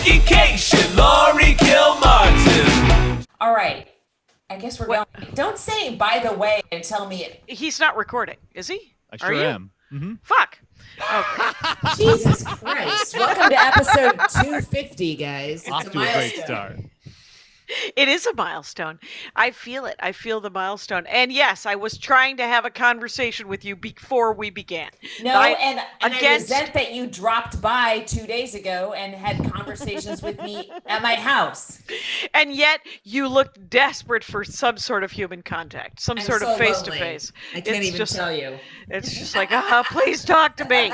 Education, Laurie Kilmartin. All right. I guess we're going. Don't say, by the way, and tell me it. He's not recording, is he? I sure am. Mm-hmm. Fuck. Okay. Jesus Christ. Welcome to episode 250, guys. Off to a great start. It is a milestone. I feel it. I feel the milestone. And yes, I was trying to have a conversation with you before we began. No, and I resent that you dropped by 2 days ago and had conversations with me at my house. And yet you looked desperate for some sort of human contact, some sort of face-to-face. I can't even tell you. It's just like, please talk to me.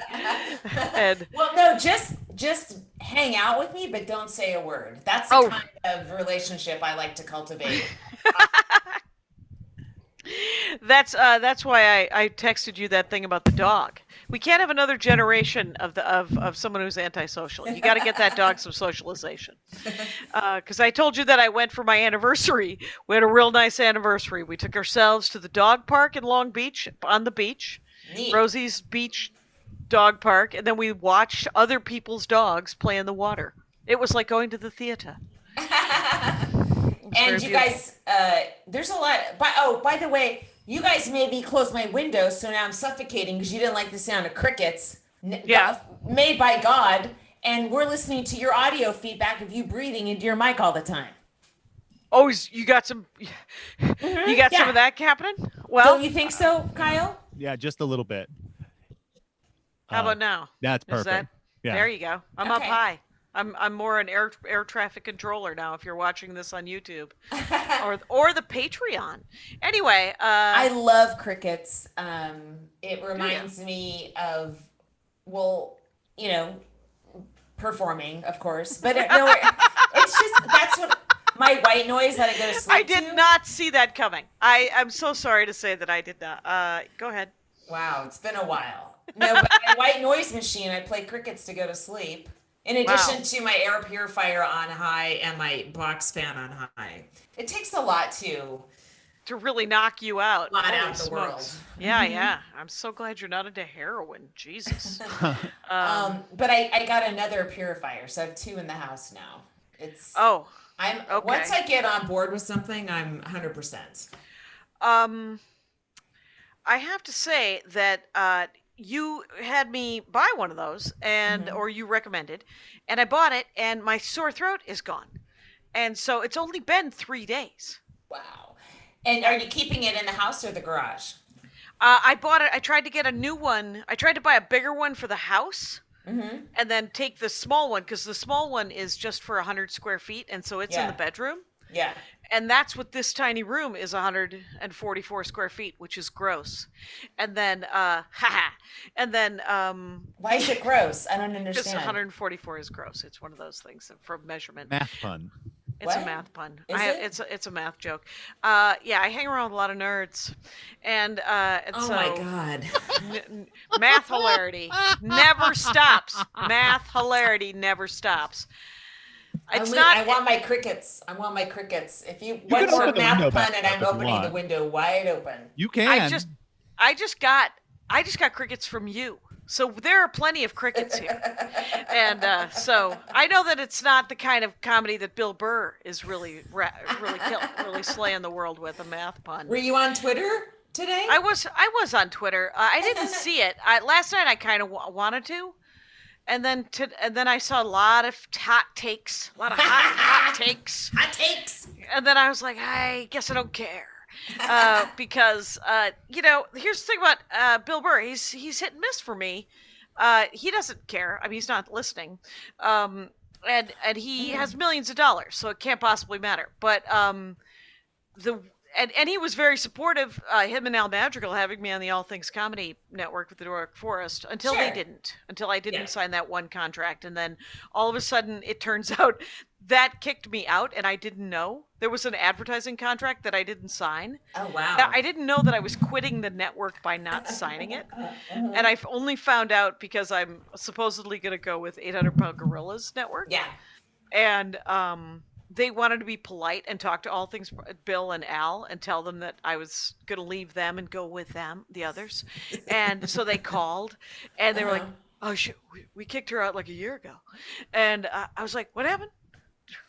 And, well, no, just hang out with me, but don't say a word. That's the kind of relationship I like to cultivate. That's why I texted you that thing about the dog. We can't have another generation of someone who's antisocial. You got to get that dog some socialization. Because I told you that I went for my anniversary. We had a real nice anniversary. We took ourselves to the dog park in Long Beach, on the beach, Neat. Rosie's Beach Dog Park, and then we watched other people's dogs play in the water. It was like going to the theater. And you guys, there's a lot. By the way, you guys made me close my window, so now I'm suffocating because you didn't like the sound of crickets. Yeah. Made by God, and we're listening to your audio feedback of you breathing into your mic all the time. Oh, you got some. You got some of that happening. Well, don't you think so, Kyle? Yeah, just a little bit. How about now? That's perfect. Yeah. There you go. I'm up high. I'm more an air traffic controller now. If you're watching this on YouTube, or the Patreon. Anyway, I love crickets. It reminds me of, performing, of course. But it's just that's what my white noise that I go to sleep. I did not see that coming. I'm so sorry to say that I did not. Go ahead. Wow, it's been a while. No, but my white noise machine, I play crickets to go to sleep. In addition to my air purifier on high and my box fan on high. It takes a lot to really knock you out. Blot out the world. Yeah, yeah. I'm so glad you're not into heroin. Jesus. But I got another purifier, so I have two in the house now. Once I get on board with something, I'm 100%. I have to say that you had me buy one of those, or you recommended, and I bought it, and my sore throat is gone. And so it's only been 3 days. Wow. And are you keeping it in the house or the garage? I bought it. I tried to get a new one. I tried to buy a bigger one for the house, and then take the small one, because the small one is just for 100 square feet, and so it's in the bedroom. Yeah. And that's what this tiny room is, 144 square feet, which is gross. And then, why is it gross? I don't understand. Because 144 is gross. It's one of those things from measurement. Math pun. It's a math pun. It's a math joke. I hang around with a lot of nerds, and oh my God, math hilarity never stops. Math hilarity never stops. I want my crickets. If you one more math pun and I'm opening the window wide open. You can. I just got crickets from you. So there are plenty of crickets here. And so I know that it's not the kind of comedy that Bill Burr is really slaying the world with, a math pun. Were you on Twitter today? I was on Twitter. I didn't see it. Last night I kind of wanted to. And then I saw a lot of hot takes. Hot takes. Hot takes. And then I was like, I guess I don't care. Because here's the thing about Bill Burr. He's hit and miss for me. He doesn't care. I mean, he's not listening. And he has millions of dollars, so it can't possibly matter. But he was very supportive, him and Al Madrigal having me on the All Things Comedy Network with the Dork Forest until I didn't sign that one contract. And then all of a sudden it turns out that kicked me out, and I didn't know. There was an advertising contract that I didn't sign. Oh, wow. I didn't know that I was quitting the network by not signing it. And I've only found out because I'm supposedly going to go with 800 Pound Gorillas Network. Yeah. And they wanted to be polite and talk to All Things Bill and Al and tell them that I was going to leave them and go with them, the others. And so they called, and they were like, oh, we kicked her out like a year ago. And I was like, what happened?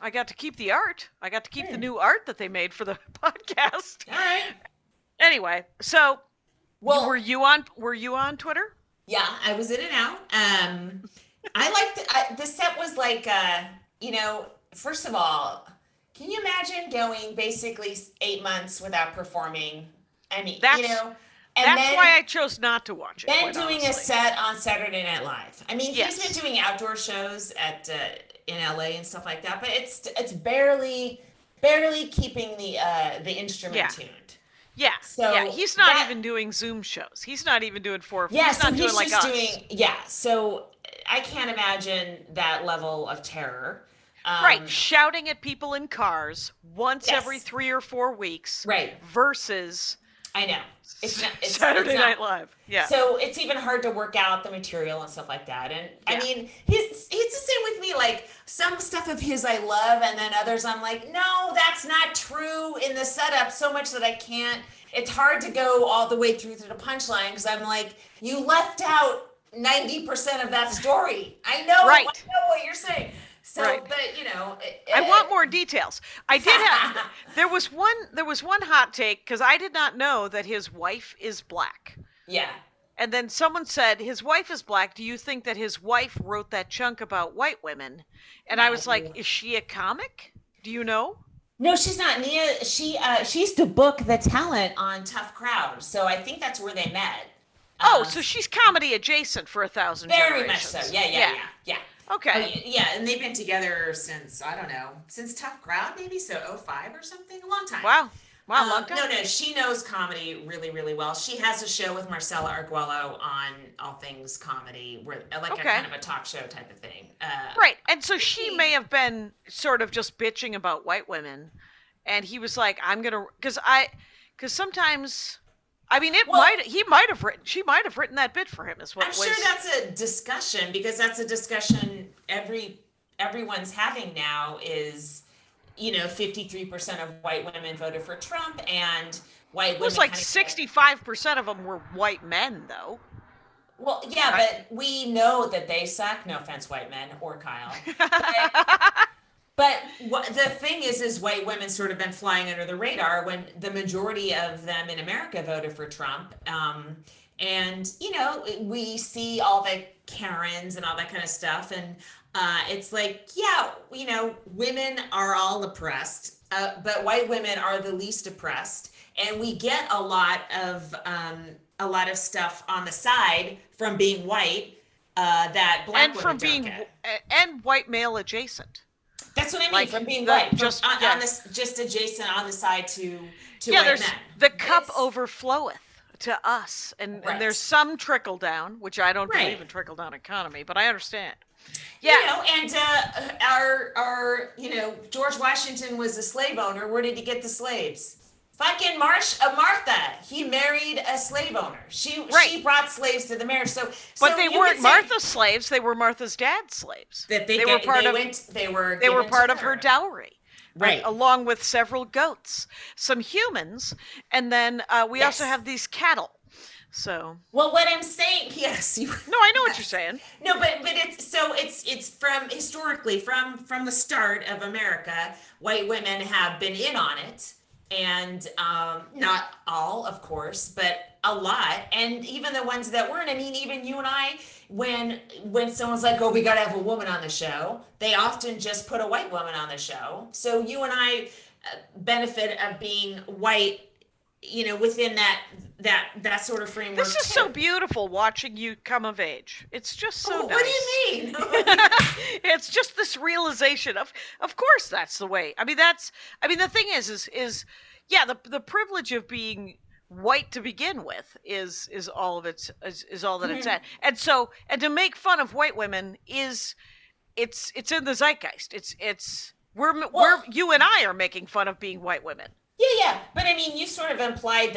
I got to keep the art. I got to keep the new art that they made for the podcast. All right. Anyway, so Well, were you on Twitter? yeah, I was in and out. I liked the set was like, first of all, can you imagine going basically 8 months without performing? I mean, That's and then, why I chose not to watch it. then quite doing honestly. a set on Saturday Night Live. I mean, Yes. he's been doing outdoor shows in LA and stuff like that, but it's barely keeping the instrument tuned. Yeah, So yeah, he's not that- even doing Zoom shows. He's not even doing Yeah, he's so not doing he's like just us. doing So I can't imagine that level of terror. Right, shouting at people in cars once Yes. every 3 or 4 weeks. Right. Versus I know. It's not, Saturday it's not. Night Live. Yeah. So it's even hard to work out the material and stuff like that. And I mean, he's the same with me. Like some stuff of his I love, and then others I'm like, no, that's not true in the setup so much that I can't. It's hard to go all the way through to the punchline because I'm like, you left out 90% of that story. I know. Right. I know what you're saying. So, Right. but I want more details. I did have there was one hot take because I did not know that his wife is black. Yeah. And then someone said his wife is black. Do you think that his wife wrote that chunk about white women? And I was like, is she a comic? Do you know? No, she's not. Nia, she used to book the talent on Tough Crowd, so I think that's where they met. Oh, so she's comedy adjacent for 1,000 very much generations. so. Yeah. Okay. Yeah, and they've been together since I don't know, since Tough Crowd, maybe so 05 or something, a long time. Wow, long time. No, she knows comedy really, really well. She has a show with Marcella Arguello on all things comedy, where like a kind of a talk show type of thing. Right, and so she may have been sort of just bitching about white women, and he was like, "I'm gonna," because sometimes, I mean, she might have written that bit for him. Is what I'm sure that's a discussion because that's a discussion everyone's having now. Is 53% of white women voted for Trump, and white women. It was like 65% of them were white men, though. Well, yeah, but we know that they suck. No offense, white men or Kyle. But the thing is white women sort of been flying under the radar when the majority of them in America voted for Trump. And, we see all the Karens and all that kind of stuff. And it's like, women are all oppressed, but white women are the least oppressed. And we get a lot of stuff on the side from being white that black women don't get. And white male adjacent. That's what I mean, Like from being white, just adjacent on the side to yeah, white there's men. the cup overfloweth to us, and there's some trickle down, which I don't believe in trickle down economy, but I understand. Yeah, And our George Washington was a slave owner. Where did he get the slaves? Fucking Martha. He married a slave owner. She brought slaves to the marriage. But they weren't Martha's slaves. They were Martha's dad's slaves. They were part of her dowry. Right. Along with several goats, some humans, and then we also have these cattle. So. Well, what I'm saying, yes. No, I know what you're saying. No, but it's from historically from the start of America, white women have been in on it. And not all, of course, but a lot. And even the ones that weren't, I mean, even you and I, when someone's like, oh, we got to have a woman on the show, they often just put a white woman on the show. So you and I benefit of being white, within that sort of framework. This is so beautiful watching you come of age. It's just so nice. What do you mean? It's just this realization of course that's the way. I mean, the thing is the privilege of being white to begin with is all of it's is all that it's at. And to make fun of white women it's in the zeitgeist. We're you and I are making fun of being white women. Yeah. But I mean, you sort of implied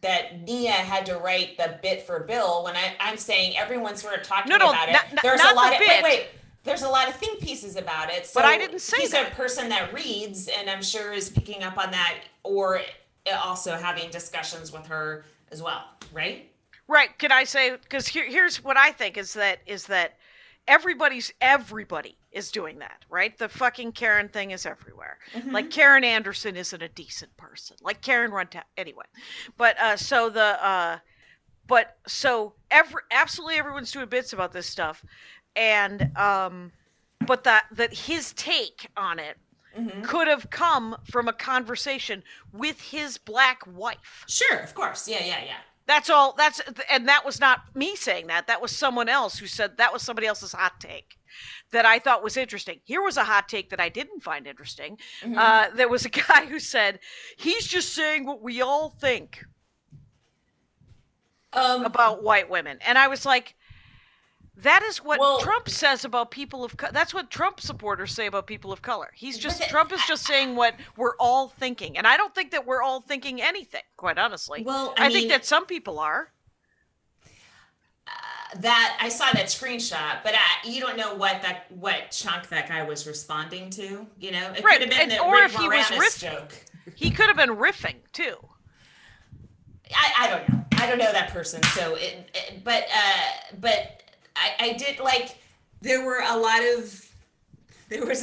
that Nia had to write the bit for Bill when I'm saying everyone's sort of talking about it. There's a lot of wait. There's a lot of think pieces about it. So but I didn't say he's that. a person that reads, and I'm sure is picking up on that, or also having discussions with her as well, right? Right. Can I say, because here's what I think is that everybody is doing that, right? The fucking Karen thing is everywhere. Like Karen Anderson isn't a decent person. Like Karen anyway. But absolutely everyone's doing bits about this stuff, and but that his take on it could have come from a conversation with his black wife. Sure, of course. Yeah. That's all. And that was not me saying that. That was someone else who said that was somebody else's hot take that I thought was interesting. Here was a hot take that I didn't find interesting. There was a guy who said, he's just saying what we all think about white women. And I was like, that is what Trump says about people of color. That's what Trump supporters say about people of color. Trump is just saying what we're all thinking. And I don't think that we're all thinking anything, quite honestly. Well, I think that some people are. That I saw that screenshot, but you don't know what chunk that guy was responding to. You know, it could have been the Rick Moranis joke. He could have been riffing too. I don't know. I don't know that person. So but I did like. There was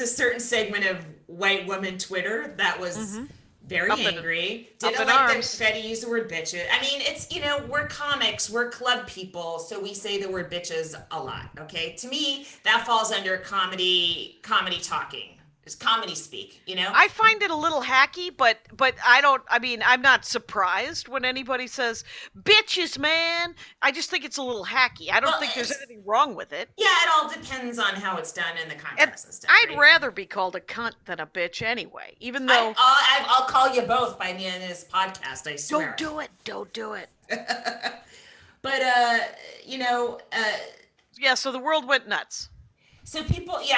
a certain segment of white woman Twitter that was very angry. Didn't like that he used the word bitches. I mean, it's, we're comics, we're club people, so we say the word bitches a lot. Okay, to me, that falls under comedy talking. It's comedy speak, I find it a little hacky, but I'm not surprised when anybody says bitches, man. I just think it's a little hacky. I don't think there's anything wrong with it. Yeah, it all depends on how it's done in the context and stuff. I'd rather be called a cunt than a bitch anyway, even though I'll call you both by the end of this podcast, I swear. Don't do it. But yeah, so the world went nuts. So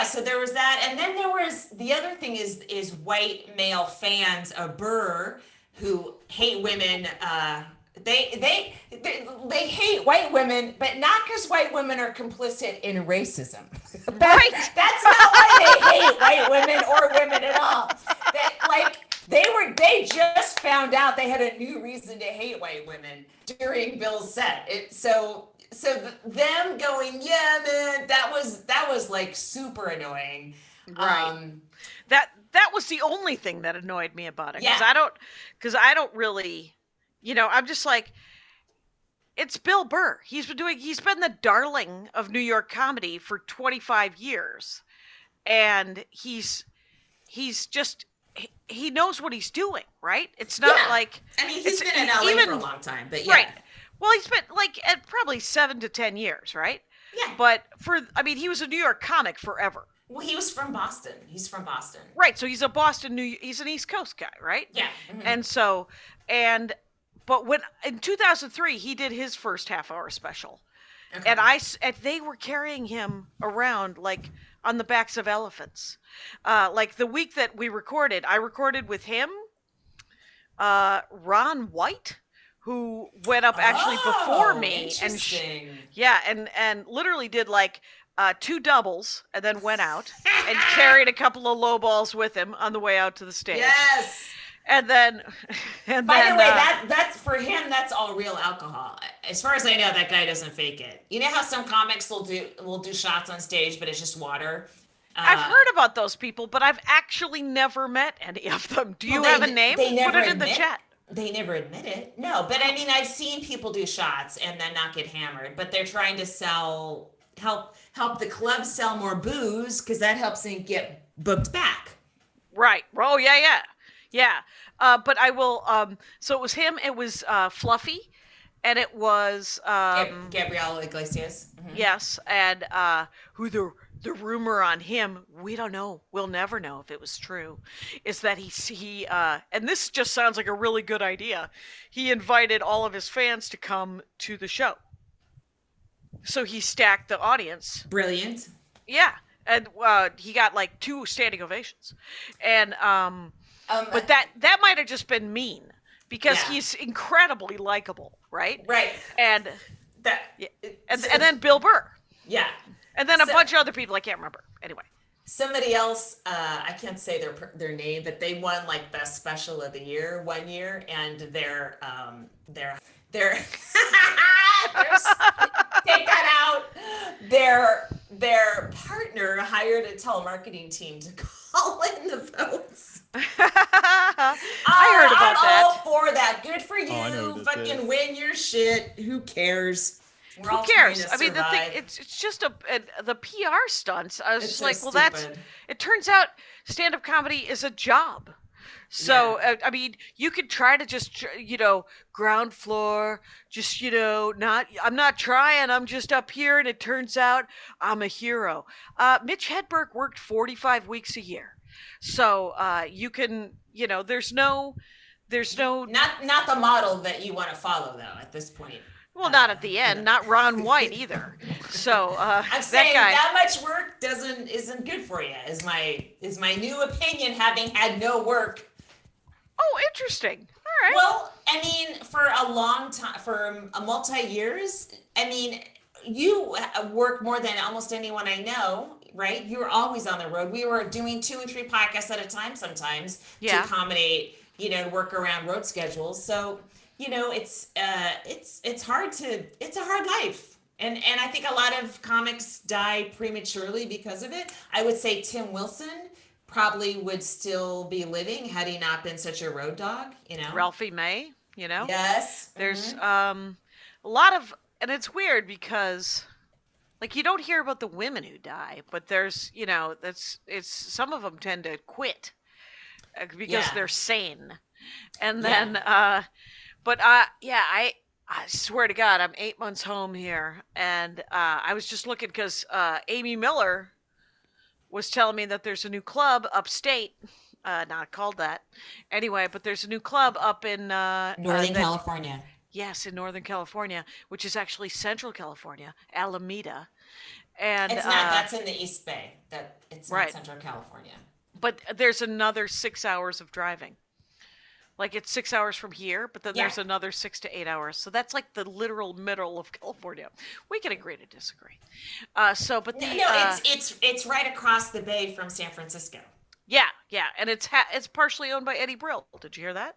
so there was that, and then there was the other thing is white male fans of Burr who hate women. They hate white women, but not because white women are complicit in racism. Right. That's not why they hate white women or women at all. They just found out they had a new reason to hate white women during Bill's set. So them going, yeah, man, that was like super annoying. Right. That was the only thing that annoyed me about it. Yeah. Because I don't really, I'm just like, it's Bill Burr. He's been the darling of New York comedy for 25 years. And he's just, he knows what he's doing, right? It's not like, I mean, he's been in LA for a long time, but yeah. Right. Well, he's been at probably 7 to 10 years, right? Yeah. But he was a New York comic forever. Well, he was from Boston. He's from Boston. Right. So he's he's an East Coast guy, right? Yeah. Mm-hmm. But when in 2003 he did his first half-hour special, and they were carrying him around like on the backs of elephants. Like the week that I recorded with him, Ron White, who went up actually before me, and literally did like 2 doubles and then went out and carried a couple of low balls with him on the way out to the stage. Yes. By the way, that's for him. That's all real alcohol. As far as I know, that guy doesn't fake it. You know how some comics will do shots on stage, but it's just water. I've heard about those people, but I've actually never met any of them. Do you have a name? Put it in the chat. They never admit it. No, but I mean, I've seen people do shots and then not get hammered, but they're trying to help the club sell more booze because that helps them get booked back. Right. Oh, yeah. But I will. So it was him. It was Fluffy, and it was Gabrielle Iglesias. Mm-hmm. Yes, and who the rumor on him, we don't know. We'll never know if it was true. Is that he and this just sounds like a really good idea. He invited all of his fans to come to the show. So he stacked the audience. Brilliant. Yeah, and he got like 2 standing ovations, and but that might have just been mean because he's incredibly likable, right? Right. And then Bill Burr. Yeah. And then a bunch of other people I can't remember. Anyway. Somebody else, I can't say their name, but they won like best special of the year one year, and their Take that out. Their partner hired a telemarketing team to call in the votes. I heard about I'm that. all for that. Good for you. I know who this Fucking is. win your shit. Who cares? We're all Who cares? trying to I mean, the thing, survive. it's just the PR stunts. I was It's just so like, well, that's, stupid. it turns out stand-up comedy is a job. So, I mean, you could try to just, ground floor, just, I'm not trying, I'm just up here, and it turns out I'm a hero. Mitch Hedberg worked 45 weeks a year. So, you can, there's no, Not the model that you want to follow though at this point. well, not at the end, not Ron White either. So, I'm that saying guy. that much work isn't good for you. Is my new opinion, having had no work. Oh, interesting. All right. Well, I mean, for a long time, for a multi-years, I mean, you work more than almost anyone I know, right? You're always on the road. We were doing 2 and 3 podcasts at a time sometimes to accommodate, work around road schedules. So, it's a hard life. And I think a lot of comics die prematurely because of it. I would say Tim Wilson probably would still be living had he not been such a road dog, Ralphie May, Yes. There's a lot of, and it's weird because, like, you don't hear about the women who die, but there's, it's some of them tend to quit because they're sane, and then, but I swear to God, I'm 8 months home here, and I was just looking because Amy Miller was telling me that there's a new club upstate, not called that anyway, but there's a new club up in Northern California. Yes, in Northern California, which is actually Central California, Alameda. And it's not, that's in the East Bay. It's not right. Central California. But there's another 6 hours of driving. Like, it's 6 hours from here, but then there's another 6 to 8 hours. So that's like the literal middle of California. We can agree to disagree. It's right across the bay from San Francisco. Yeah, and it's partially owned by Eddie Brill. Did you hear that?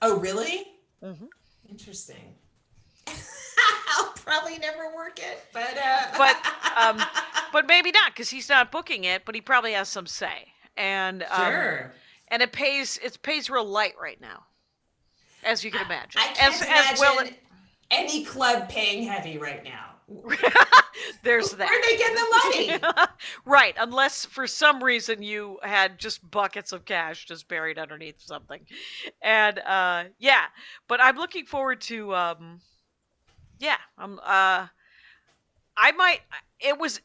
Oh, really? Mm-hmm. Interesting. I'll probably never work it, but but maybe not, because he's not booking it, but he probably has some say. And sure. And it pays real light right now, as you can imagine. I can't imagine any club paying heavy right now. There's that. Where are they getting the money? Right, unless for some reason you had just buckets of cash just buried underneath something. And but I'm looking forward to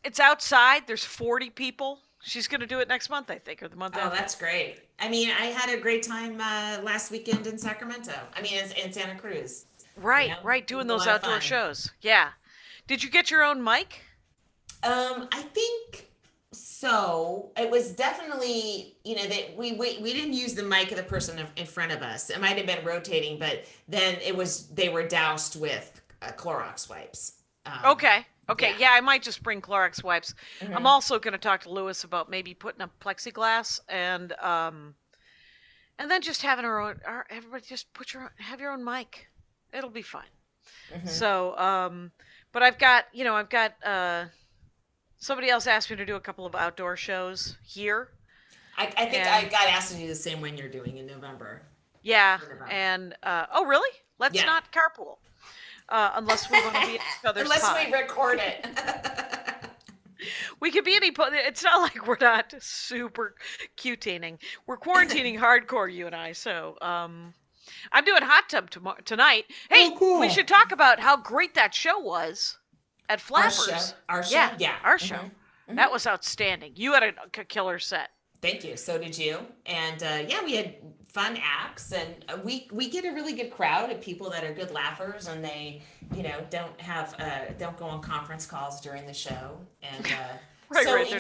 it's outside. There's 40 people. She's going to do it next month, I think, or the month after. Oh, that's great. I mean, I had a great time last weekend in Sacramento. I mean, in Santa Cruz. Right, doing those outdoor shows. Yeah. Did you get your own mic? I think so. It was definitely, that we didn't use the mic of the person in front of us. It might have been rotating, but then they were doused with Clorox wipes. Okay, yeah, I might just bring Clorox wipes. Mm-hmm. I'm also going to talk to Lewis about maybe putting up plexiglass and then just having everybody just have your own mic. It'll be fine. Mm-hmm. So, but I've got somebody else asked me to do a couple of outdoor shows here. I think I got asked to do the same one you're doing in November. Yeah, and oh really? Let's not carpool. Unless we want to be in each other's we record it. We could be any. It's not like we're not super cutating. We're quarantining hardcore, you and I. So I'm doing hot tub tonight. Hey, cool. We should talk about how great that show was at Flappers. Our show? Yeah. Our show. Mm-hmm. That was outstanding. You had a killer set. Thank you. So did you. And we had fun acts, and we get a really good crowd of people that are good laughers, and they don't go on conference calls during the show, and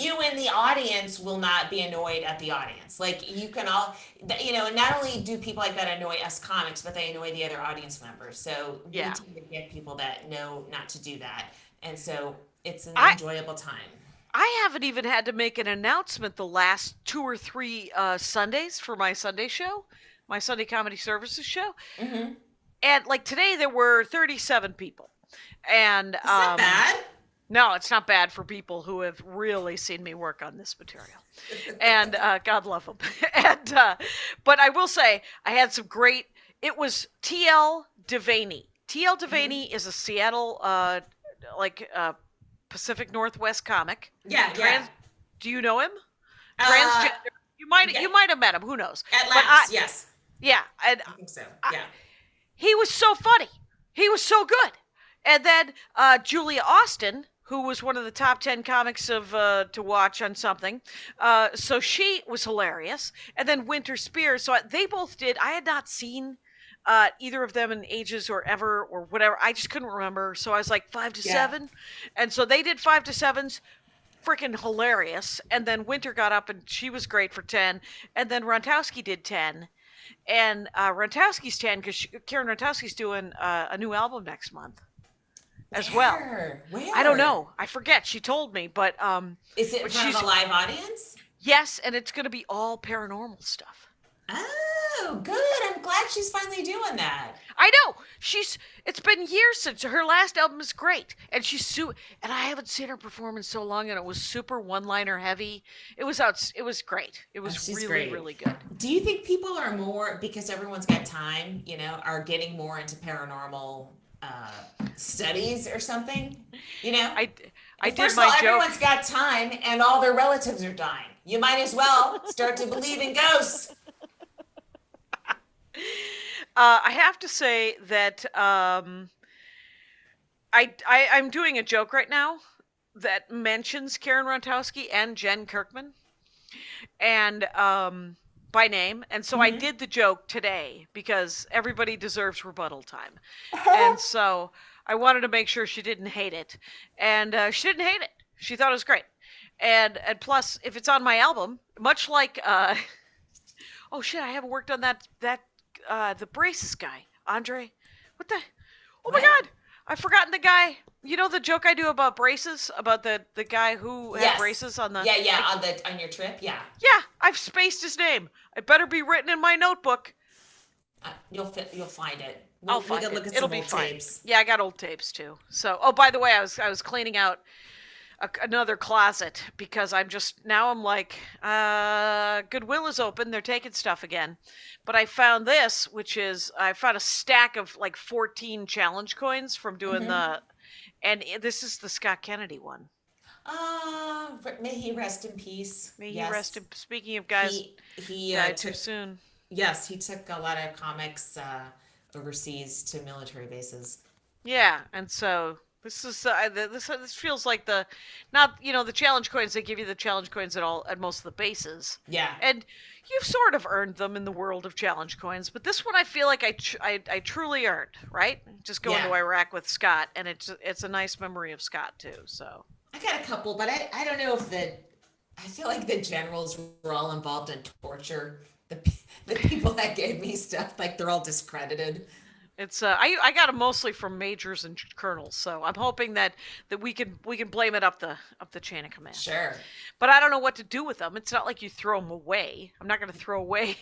you in the audience will not be annoyed at the audience. Like, you can all, not only do people like that annoy us comics, but they annoy the other audience members. So we tend to get people that know not to do that, and so it's an enjoyable time. I haven't even had to make an announcement the last 2 or 3 Sundays for my Sunday show, my Sunday Comedy Services show. Mm-hmm. And like today, there were 37 people. And It's not bad. no, it's not bad for people who have really seen me work on this material. And God love them. And but I will say I had some great. It was T.L. Devaney. T.L. Devaney is a Seattle Pacific Northwest comic. Yeah. Do you know him? Uh, Transgender. You might have met him. Who knows? At last, yes. Yeah, and I think so. Yeah. he was so funny. He was so good. And then Julia Austin, who was one of the top 10 comics of to watch on something, so she was hilarious. And then Winter Spears. So they both did. I had not seen either of them in ages or ever or whatever. I just couldn't remember. So I was like 5 to 7, and so they did 5 to 7s. Freaking hilarious. And then Winter got up and she was great for 10. And then Rontowski did 10. And Rontowski's 10 because Karen Rontowski's doing a new album next month as well. Where? I don't know. I forget. She told me, but is it in front of a live audience? Yes, and it's going to be all paranormal stuff. Oh, good. I'm glad she's finally doing that. I know. It's been years since her last album is great. And and I haven't seen her perform in so long, and it was super one-liner heavy. It was great. It was really, great. really good. Do you think people are more, because everyone's got time, are getting more into paranormal studies or something? I did First my of all, joke. everyone's got time and all their relatives are dying. You might as well start to believe in ghosts. I have to say that I'm doing a joke right now that mentions Karen Rontowski and Jen Kirkman, and by name. And so I did the joke today because everybody deserves rebuttal time, and so I wanted to make sure she didn't hate it, and she didn't hate it. She thought it was great, and plus, if it's on my album, much like oh shit, I haven't worked on that the braces guy, Andre. What the? Oh my God, I've forgotten the guy. You know the joke I do about braces, about the guy who had braces on the on your trip, yeah. Yeah, I've spaced his name. It better be written in my notebook. You'll find it. I'll find it. Look at It'll some be old fine. tapes. Yeah, I got old tapes too. So, oh, by the way, I was cleaning out another closet because I'm like, Goodwill is open. They're taking stuff again. But I found this, I found a stack of like 14 challenge coins from doing and this is the Scott Kennedy one. May he rest in peace. May he rest in. Speaking of guys, he died too soon. Yes, he took a lot of comics overseas to military bases. Yeah, and so this is this feels like the challenge coins. They give you the challenge coins at most of the bases. Yeah, and you've sort of earned them in the world of challenge coins, but this one I feel like I truly earned, right? Just going to Iraq with Scott, and it's a nice memory of Scott too. So I got a couple, but I don't know if I feel like the generals were all involved in torture. The people that gave me stuff, like they're all discredited. It's I got them mostly from majors and colonels, so I'm hoping that we can blame it up the chain of command. Sure. But I don't know what to do with them. It's not like you throw them away. I'm not going to throw away.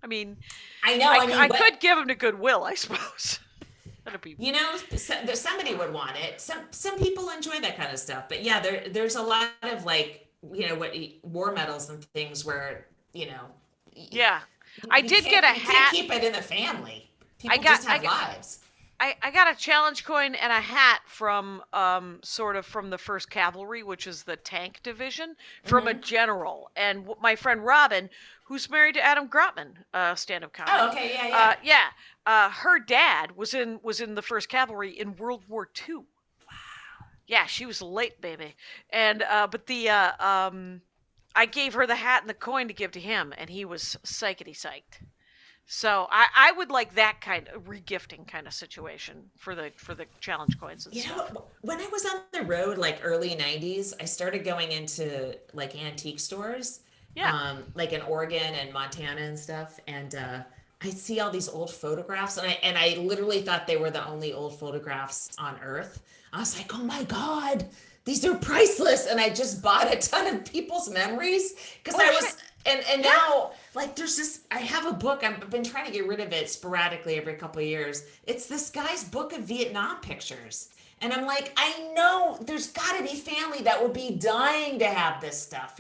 I mean, I know. I could give them to Goodwill, I suppose. That'd be. Somebody would want it. Some people enjoy that kind of stuff, but yeah, there's a lot of like war medals and things where Yeah, I did get a hat. You can't keep it in the family. People just have lives. I got a challenge coin and a hat from sort of from the 1st Cavalry, which is the tank division, from a general. And my friend Robin, who's married to Adam Grotman, stand-up comic. Oh, okay, yeah. Her dad was in the 1st Cavalry in World War II. Wow. Yeah, she was a late baby. And but I gave her the hat and the coin to give to him, and he was psychety-psyched. So I would like that kind of regifting kind of situation for the challenge coins and stuff. When I was on the road, like early 90s, I started going into like antique stores, like in Oregon and Montana and stuff, and I see all these old photographs, and I literally thought they were the only old photographs on Earth. I was like, oh my God, these are priceless, and I just bought a ton of people's memories because and now like there's this, I have a book, I've been trying to get rid of it sporadically every couple of years. It's this guy's book of Vietnam pictures. And I'm like, I know there's got to be family that would be dying to have this stuff,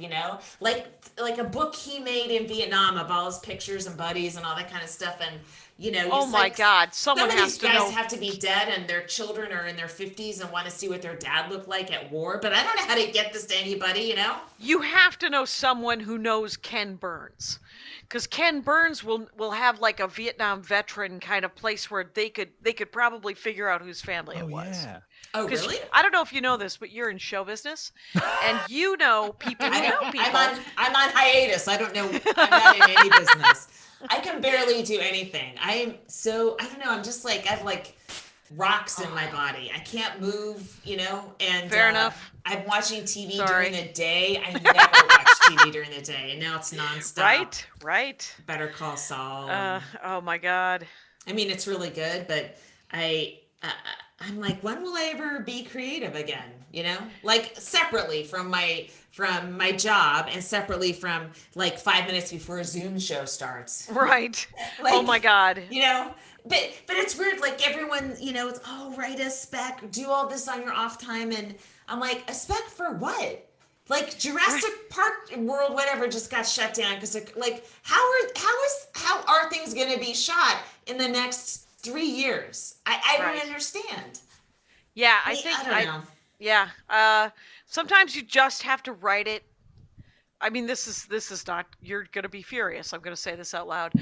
like a book he made in Vietnam of all his pictures and buddies and all that kind of stuff. And Oh it's my like God, some someone of has these to guys know. have to be dead and their children are in their 50s and want to see what their dad looked like at war. But I don't know how to get this to anybody. You have to know someone who knows Ken Burns, because Ken Burns will have like a Vietnam veteran kind of place where they could probably figure out whose family it Oh was. yeah. Oh, 'Cause really? I don't know if you know this, but you're in show business, and you know people who know people. I'm on hiatus. I don't know. I'm not in any business. I can barely do anything. I don't know. I'm just like, I have like rocks in my body. I can't move, and Fair enough. I'm watching TV Sorry. during the day. I never watch TV during the day. And now it's nonstop. Right. Better Call Saul. Oh my God. I mean, it's really good, but I'm like, when will I ever be creative again? Like separately from my job and separately from like 5 minutes before a Zoom show starts. Right. Like, Oh my God. But it's weird. Like everyone, it's write a spec, do all this on your off time, and I'm like, a spec for what? Like Jurassic Park World, whatever, just got shut down because like how are things going to be shot in the next 3 years? I Right. don't understand. Yeah, I don't know. Yeah. Sometimes you just have to write it. I mean, this is not. You're gonna be furious. I'm gonna say this out loud.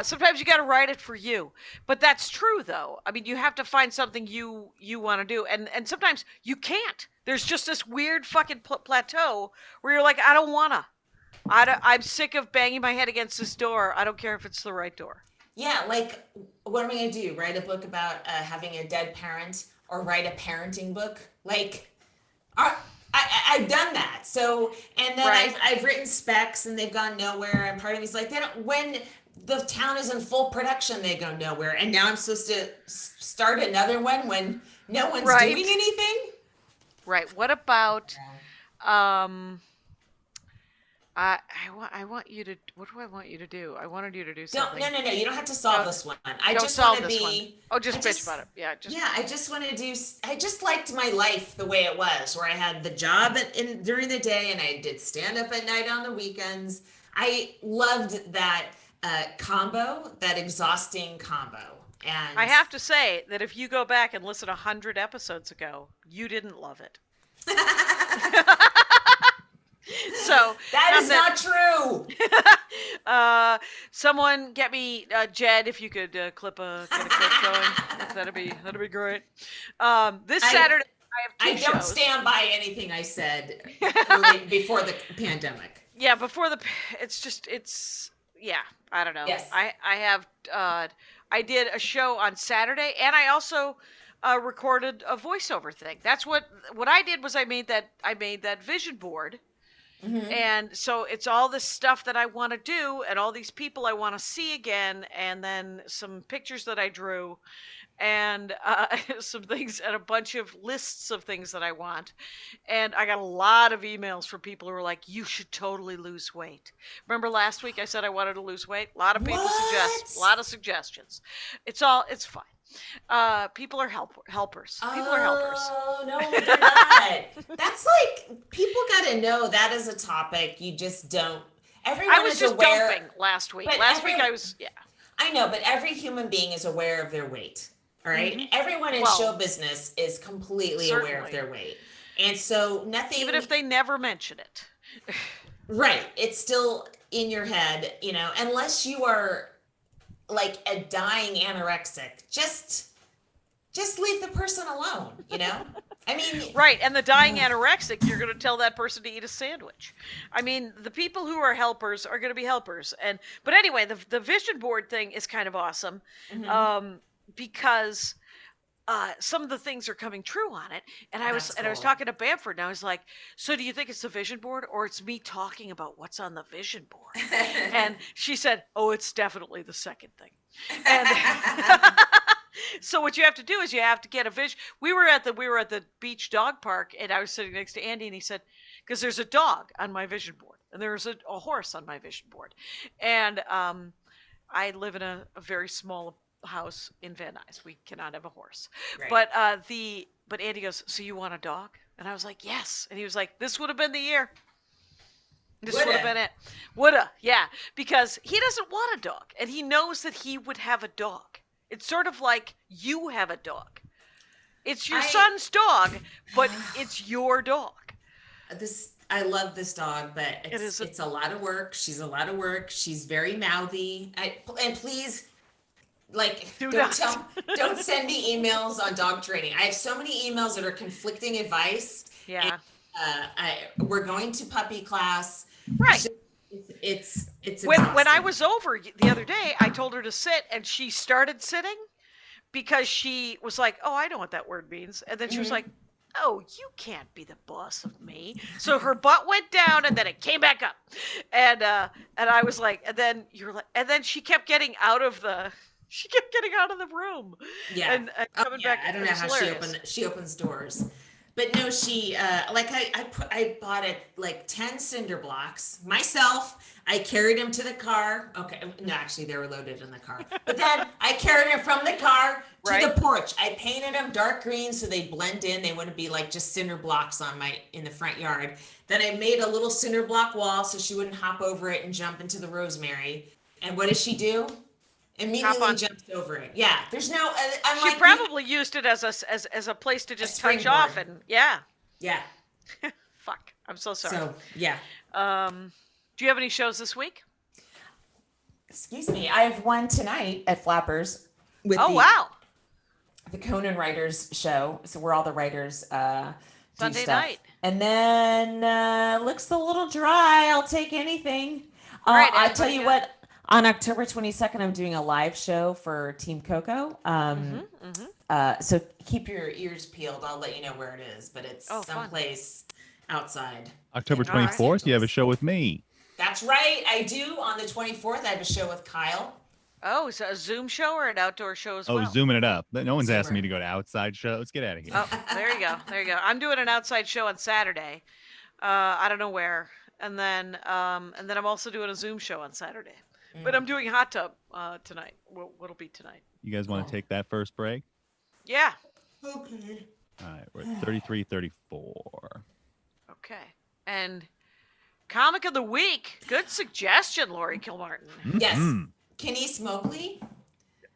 Sometimes you got to write it for you, but that's true though. I mean, you have to find something you want to do, and sometimes you can't. There's just this weird fucking plateau where you're like, I don't wanna. I'm sick of banging my head against this door. I don't care if it's the right door. Yeah, like what am I gonna do? Write a book about having a dead parent, or write a parenting book? Like, I've done that. So, and then Right. I've written specs, and they've gone nowhere. And part of me's like, when the town is in full production, they go nowhere. And now I'm supposed to start another one when no one's Right. doing anything. Right. What about I want you to. What do I want you to do? I wanted you to do something. No. You don't have to solve this one. I Don't just solve want to this be. one. Oh, just bitch about it. Yeah. I just want to do. I just liked my life the way it was, where I had the job during the day, and I did stand up at night on the weekends. I loved that combo, that exhausting combo. And I have to say that if you go back and listen 100 episodes ago, you didn't love it. So that is not true. Someone get me Jed, if you could get a clip going. That'd be great. This Saturday I have two don't shows. stand by anything I said before the pandemic. Yeah, I don't know. Yes. I have I did a show on Saturday, and I also recorded a voiceover thing. That's what I did was I made that vision board. Mm-hmm. And so it's all this stuff that I want to do, and all these people I want to see again, and then some pictures that I drew, and some things, and a bunch of lists of things that I want. And I got a lot of emails from people who were like, you should totally lose weight. Remember last week I said I wanted to lose weight? A lot of people a lot of suggestions. It's fine. People are helpers. People are helpers. Oh, no, they're not. That's like, people got to know that is a topic you just don't. Everyone I was is just aware. dumping last week. But Last week I was, yeah. I know, but every human being is aware of their weight. All right? Mm-hmm. Everyone in show business is completely aware of their weight. And so nothing. Even if they never mention it. Right. It's still in your head, unless you are like a dying anorexic, just leave the person alone, I mean, right. And the dying anorexic, you're going to tell that person to eat a sandwich. I mean, the people who are helpers are going to be helpers. But anyway, the vision board thing is kind of awesome. Mm-hmm. Because some of the things are coming true on it. And I was talking to Bamford, and I was like, so do you think it's the vision board, or it's me talking about what's on the vision board? And she said, oh, it's definitely the second thing. And so what you have to do is you have to get a vision. We were at the beach dog park, and I was sitting next to Andy, and he said, because there's a dog on my vision board. and there's a horse on my vision board. And I live in a very small house in Van Nuys. We cannot have a horse. Right. But Andy goes, so you want a dog? And I was like, yes. And he was like, this would have been the year. This would have been it. Woulda, yeah. Because he doesn't want a dog. And he knows that he would have a dog. It's sort of like you have a dog. It's your son's dog, but it's your dog. I love this dog, but it's a lot of work. She's a lot of work. She's very mouthy. And please, don't send me emails on dog training. I have so many emails that are conflicting advice. Yeah. And, we're going to puppy class. Right. It's when I was over the other day, I told her to sit, and she started sitting because she was like, "Oh, I know what that word means," and then she was like, "Oh, you can't be the boss of me." So her butt went down, and then it came back up, and I was like, and then she kept getting out of the room. Yeah, and coming back. I don't know how she opens doors. But no, she I bought it like 10 cinder blocks myself. I carried them to the car. Okay, no, actually they were loaded in the car. But then I carried them from the car to the porch. I painted them dark green so they blend in. They wouldn't be like just cinder blocks in the front yard. Then I made a little cinder block wall so she wouldn't hop over it and jump into the rosemary. And what does she do? Immediately jumps over it. Yeah, there's no. She probably used it as a place to just touch off, and yeah. Fuck, I'm so sorry. So yeah. Do you have any shows this week? Excuse me, I have one tonight at Flappers. With the Conan Writers show. So we're all the writers. Sunday night. And then looks a little dry. I'll take anything. Right, I'll tell you what. On October 22nd, I'm doing a live show for Team Coco. So keep your ears peeled. I'll let you know where it is, but it's someplace outside. October 24th, you have a show with me. That's right. I do. On the 24th, I have a show with Kyle. Oh, is it a Zoom show or an outdoor show as well? Oh, zooming it up. No one's asking me to go to outside shows. Get out of here. Oh, there you go. There you go. I'm doing an outside show on Saturday. I don't know where. And then I'm also doing a Zoom show on Saturday. But I'm doing Hot Tub tonight. What'll be tonight? You guys want to take that first break? Yeah. Okay. All right, we're at 33:34. Okay. And Comic of the Week. Good suggestion, Laurie Kilmartin. Yes. Kenice Mobley.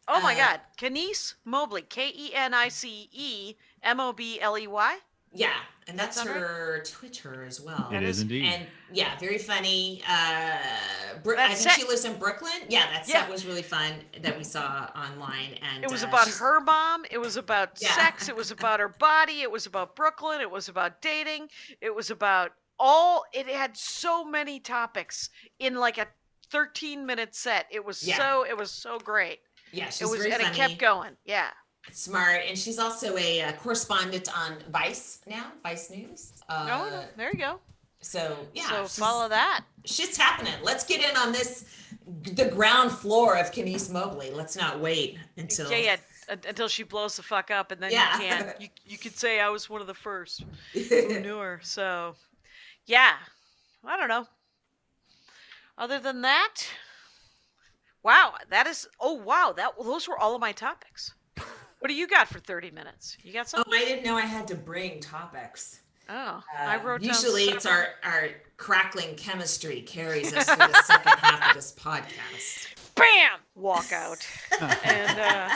Oh my God. Kenice Mobley. KENICE MOBLEY. Yeah, and that's her Twitter as well. It is indeed. And yeah, very funny. I think she lives in Brooklyn. Yeah, that was really fun that we saw online. And it was about her mom. It was about sex. It was about her body. It was about Brooklyn. It was about dating. It was about it had so many topics in like a 13-minute set. It was so great. Yeah, she's very funny. And it kept going. Yeah. Smart, and she's also a correspondent on Vice now, Vice News. There you go. So yeah, so follow that. Shit's happening. Let's get in on the ground floor of Kenice Mobley. Let's not wait until until she blows the fuck up, and then you could say I was one of the first who knew her. So yeah, I don't know. Other than that, those were all of my topics. What do you got for 30 minutes? You got something? Oh, I didn't know I had to bring topics. Oh, I wrote down. Usually it's our crackling chemistry carries us through the second half of this podcast. Bam! Walk out. And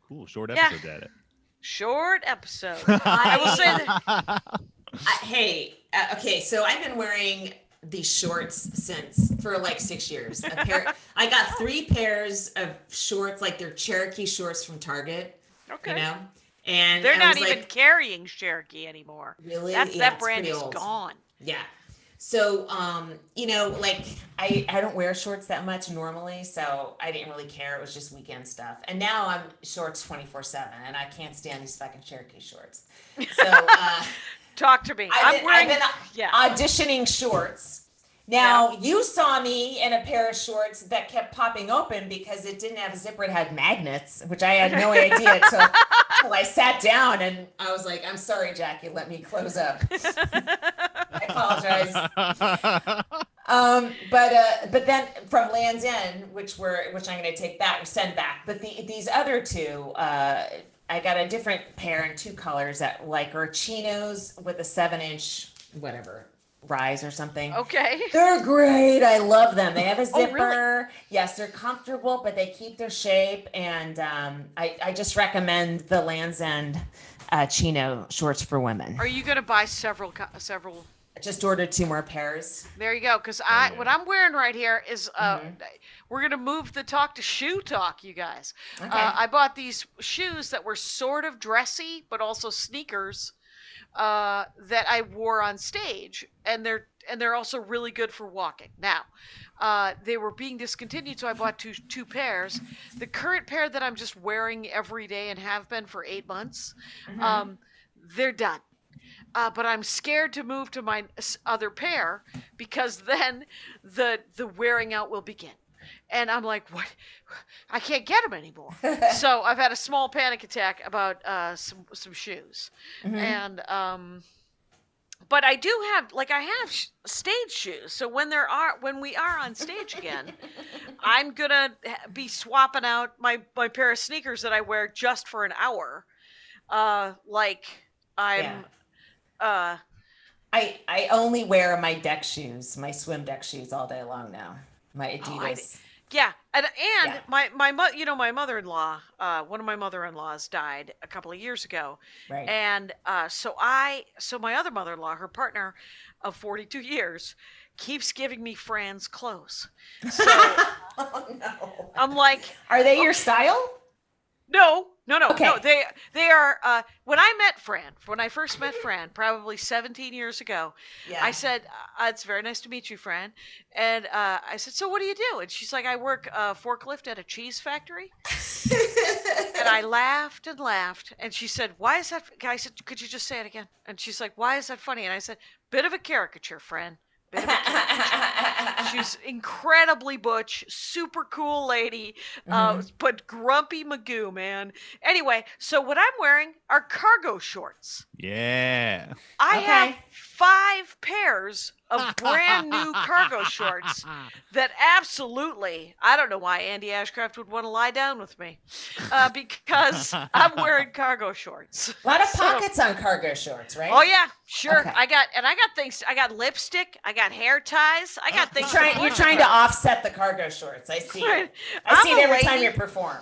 cool, short episode at it. Short episode. I will say that. Okay, so I've been wearing these shorts for like 6 years. I got 3 pairs of shorts, like they're Cherokee shorts from Target. Okay. You know? And they're not even carrying Cherokee anymore. Really? That brand is gone. Yeah. So, like I don't wear shorts that much normally, so I didn't really care. It was just weekend stuff. And now I'm shorts 24/7, and I can't stand these fucking Cherokee shorts. So, talk to me. I've been auditioning shorts. Now, you saw me in a pair of shorts that kept popping open because it didn't have a zipper. It had magnets, which I had no idea until I sat down and I was like, I'm sorry, Jackie, let me close up. I apologize. But then from Land's End, which I'm going to take back or send back. But these other two, I got a different pair in two colors that like are chinos with a 7-inch whatever rise or something. Okay. They're great. I love them. They have a zipper. Really? Yes, they're comfortable, but they keep their shape. And I just recommend the Land's End chino shorts for women. Are you going to buy several? I just ordered 2 more pairs. There you go. Because what I'm wearing right here is we're going to move the talk to shoe talk, you guys. Okay. I bought these shoes that were sort of dressy, but also sneakers that I wore on stage, and they're also really good for walking. Now, they were being discontinued, so I bought two pairs. The current pair that I'm just wearing every day and have been for 8 months, they're done. But I'm scared to move to my other pair because then the wearing out will begin. And I'm like, what? I can't get them anymore. So I've had a small panic attack about some shoes. And but I do have, like, I have stage shoes. So when we are on stage again, I'm gonna be swapping out my pair of sneakers that I wear just for an hour. I only wear my deck shoes, my swim deck shoes all day long now. My Adidas. My mother-in-law, one of my mother-in-laws died a couple of years ago. Right. And so my other mother-in-law, her partner of 42 years, keeps giving me Fran's clothes. So Oh no. I'm like, Are they your style? No. Okay. No, they are. When I first met Fran, probably 17 years ago, I said, "It's very nice to meet you, Fran." And I said, "So what do you do?" And she's like, "I work forklift at a cheese factory." And I laughed and laughed. And she said, "Why is that?" I said, "Could you just say it again?" And she's like, "Why is that funny?" And I said, "Bit of a caricature, Fran." She's incredibly butch, super cool lady, but grumpy Magoo, man. Anyway, so what I'm wearing are cargo shorts. Yeah. I have 5 pairs of brand new cargo shorts that absolutely, I don't know why Andy Ashcraft would want to lie down with me, because I'm wearing cargo shorts. A lot of pockets on cargo shorts, right? Oh yeah, sure. Okay. I got things. I got lipstick. I got hair ties. I got things. You're trying to offset the cargo shorts. I see it. I see it every time you perform.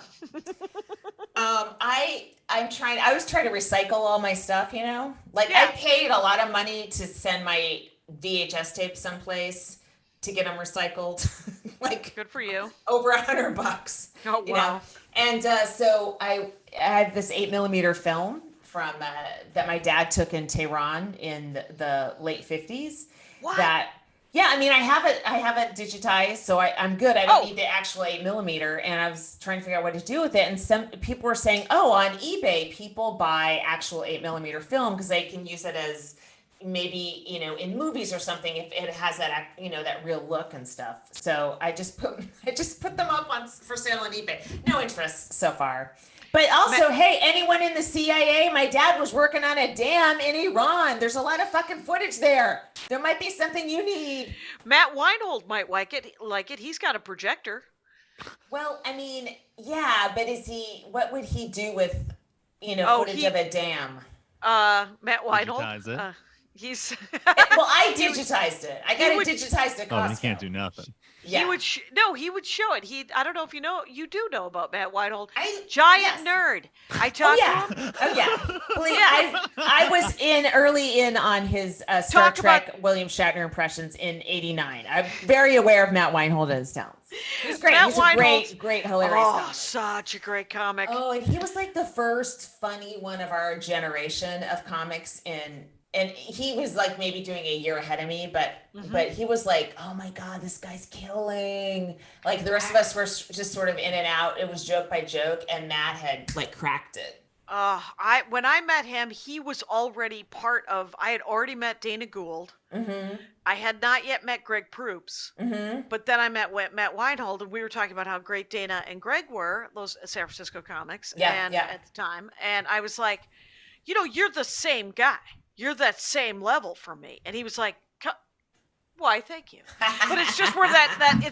I was trying to recycle all my stuff, you know? Like I paid a lot of money to send my VHS tapes someplace to get them recycled. Like good for you. Over $100. Oh wow. You know? And so I have this 8mm film from that my dad took in Tehran in the late 50s. What? I mean, I have it digitized, so I'm good. I don't need the actual 8mm, and I was trying to figure out what to do with it. And some people were saying, on eBay, people buy actual 8mm film because they can use it as maybe, in movies or something if it has that, that real look and stuff. So I just put them up for sale on eBay. No interest so far. But also, hey, anyone in the CIA, my dad was working on a dam in Iran. There's a lot of fucking footage there. There might be something you need. Matt Weinhold might like it. He's got a projector. Well, I mean, yeah, but what would he do with, footage of a dam? Matt Weinhold. Digitize it. He's well, I digitized it. I got it digitized at Costco. Oh, he can't do nothing. Yeah. He would show it. I don't know if you do know about Matt Weinhold. Giant nerd. I talked to him. Oh yeah. Please, I was early in on his Star Trek William Shatner impressions in '89. I'm very aware of Matt Weinhold and his talents. He's great. He's a great, hilarious comic. Such a great comic. Oh, and he was like the first funny one of our generation of comics and he was like maybe doing a year ahead of me, but he was like, oh my God, this guy's killing. Like the rest of us were just sort of in and out. It was joke by joke, and Matt had like cracked it. When I met him, he was already part of. I had already met Dana Gould. Mm-hmm. I had not yet met Greg Proops, but then I met Matt Weinhold, and we were talking about how great Dana and Greg were, those San Francisco comics, at the time, and I was like, you're the same guy. You're that same level for me. And he was like, Why, thank you. But it's just where it's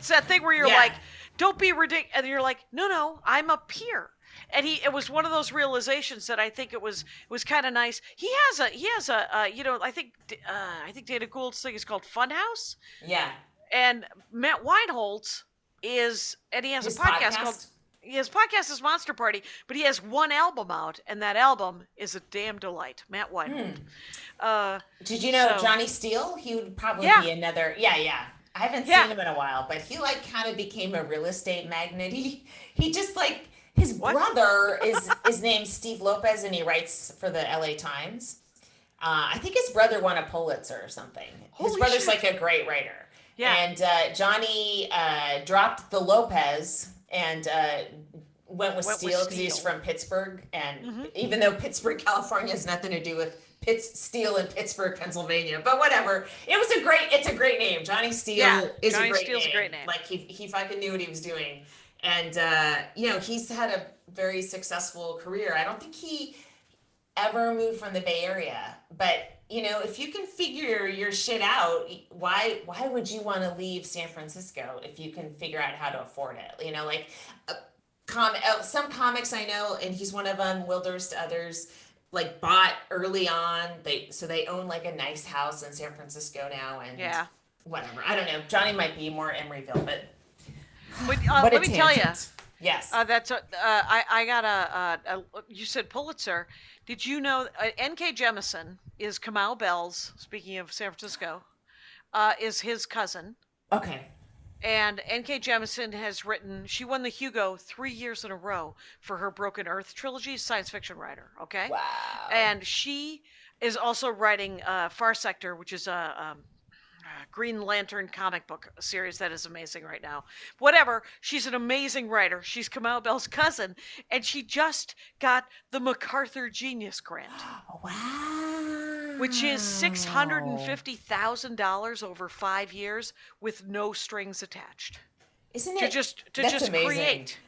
that thing where you're like, don't be ridiculous. And you're like, no, I'm a peer. And it was one of those realizations that I think it was kind of nice. He has a I think Dana Gould's thing is called Funhouse. Yeah. And Matt Weinholz and he has His a podcast called. His podcast is Monster Party, but he has one album out, and that album is a damn delight. Matt Weinhold. Did you know Johnny Steele? He would probably be another. Yeah. I haven't seen him in a while, but he kind of became a real estate magnate. He just his brother is named Steve Lopez, and he writes for the LA Times. I think his brother won a Pulitzer or something. His brother's a great writer. Yeah. And Johnny dropped the Lopez and went with Steele because he's from Pittsburgh. And even though Pittsburgh, California has nothing to do with Steele in Pittsburgh, Pennsylvania, but whatever. It's a great name. Johnny Steele is a great name. He fucking knew what he was doing. And, he's had a very successful career. I don't think he ever moved from the Bay Area, but if you can figure your shit out, why would you want to leave San Francisco if you can figure out how to afford it? Some comics I know, and he's one of them, Wilders to others, bought early on. They own a nice house in San Francisco now, and whatever. I don't know. Johnny might be more Emeryville, but let me tell you. Yes. I got you said Pulitzer. Did you know N.K. Jemisin is Kamau Bell's, speaking of San Francisco, is his cousin. Okay. And N.K. Jemisin she won the Hugo 3 years in a row for her Broken Earth trilogy, science fiction writer, okay? Wow. And she is also writing Far Sector, which is a Green Lantern comic book series that is amazing right now. Whatever, she's an amazing writer. She's Kamau Bell's cousin, and she just got the MacArthur Genius Grant. Wow. Which is $650,000 over 5 years with no strings attached. Isn't it? To just amazing. Create.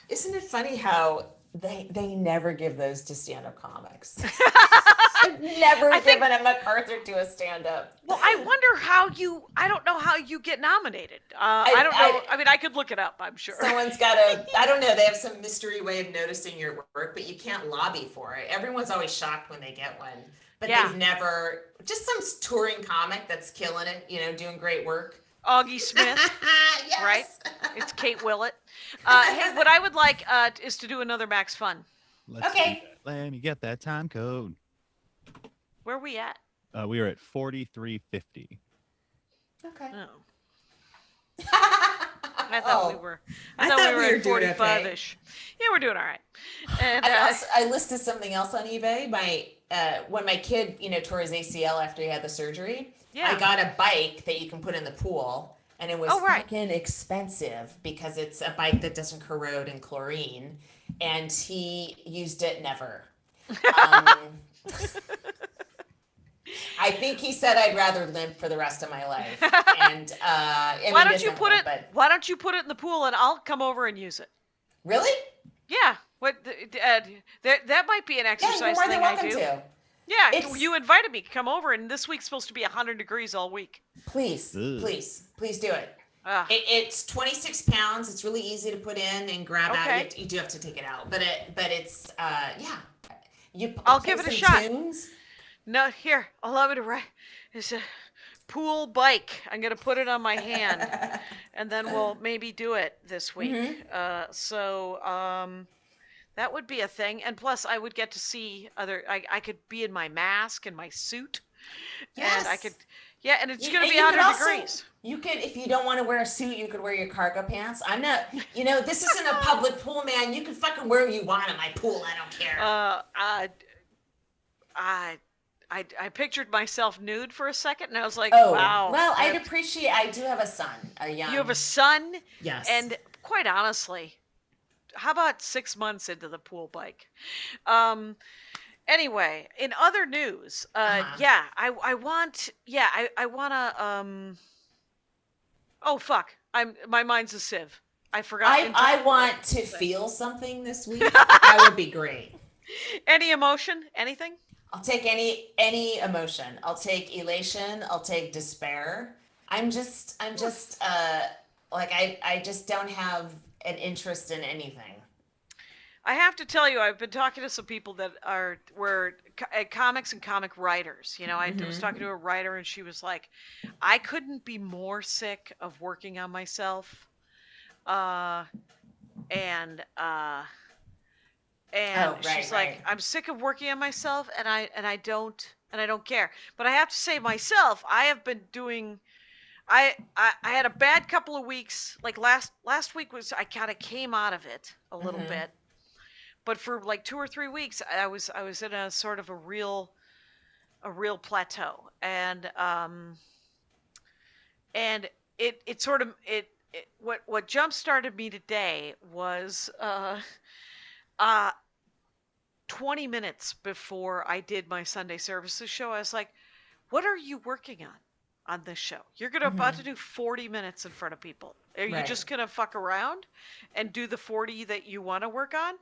Isn't it funny how they never give those to stand-up comics? I've never given a MacArthur to a stand-up. Well, I wonder I don't know how you get nominated. I don't know. I mean, I could look it up, I'm sure. Someone's got I don't know, they have some mystery way of noticing your work, but you can't lobby for it. Everyone's always shocked when they get one. But they've never, just some touring comic that's killing it, doing great work. Augie Smith, yes. Right? It's Kate Willett. Hey, what I would like is to do another Max Fun. Let me get that time code. Where are we at? We are at 4350. Okay. Oh. I thought we were at 45-ish. Yeah, we're doing all right. And I listed something else on eBay. When my kid, tore his ACL after he had the surgery, I got a bike that you can put in the pool, and it was fucking expensive because it's a bike that doesn't corrode in chlorine, and he used it never. I think he said I'd rather limp for the rest of my life. And why don't you put it in the pool and I'll come over and use it? Really? Yeah. That might be an exercise you're more than welcome I do. To. Yeah, you invited me to come over, and this week's supposed to be 100 degrees all week. Please do it. It's 26 pounds. It's really easy to put in and grab out. You do have to take it out, but it's I'll give it a shot. Tunes. No, here, allow me to write. It's a pool bike. I'm gonna put it on my hand, and then we'll maybe do it this week. That would be a thing, and plus I would get to see other. I could be in my mask and my suit, and I could. Yeah, and it's gonna be 100 degrees. You could, if you don't want to wear a suit, you could wear your cargo pants. I'm not, this isn't a public pool, man. You can fucking wear what you want in my pool. I don't care. I pictured myself nude for a second, and I was like, oh, wow. Well, I do have a son, You have a son? Yes. And quite honestly, how about 6 months into the pool bike? Anyway, in other news, I want to, oh, fuck. My mind's a sieve. I forgot. I want to feel something this week. That would be great. Any emotion? Anything? I'll take any emotion. I'll take elation. I'll take despair. Like I just don't have an interest in anything. I have to tell you, I've been talking to some people that were comics and comic writers. I was talking to a writer, and she was like, "I couldn't be more sick of working on myself." Uh, and Oh, she's right. like, "I'm sick of working on myself, and I don't care." But I have to say, myself, I have been doing. I had a bad couple of weeks. Like last week was, I kind of came out of it a little Mm-hmm. bit, but for like 2 or 3 weeks, I was in a sort of a real plateau, and it sort of what jump started me today was uh 20 minutes before I did my Sunday services show. I was like, what are you working on this show? You're about to Mm-hmm. do 40 minutes in front of people. Are you Right. just gonna fuck around and do the 40 that you want to work on?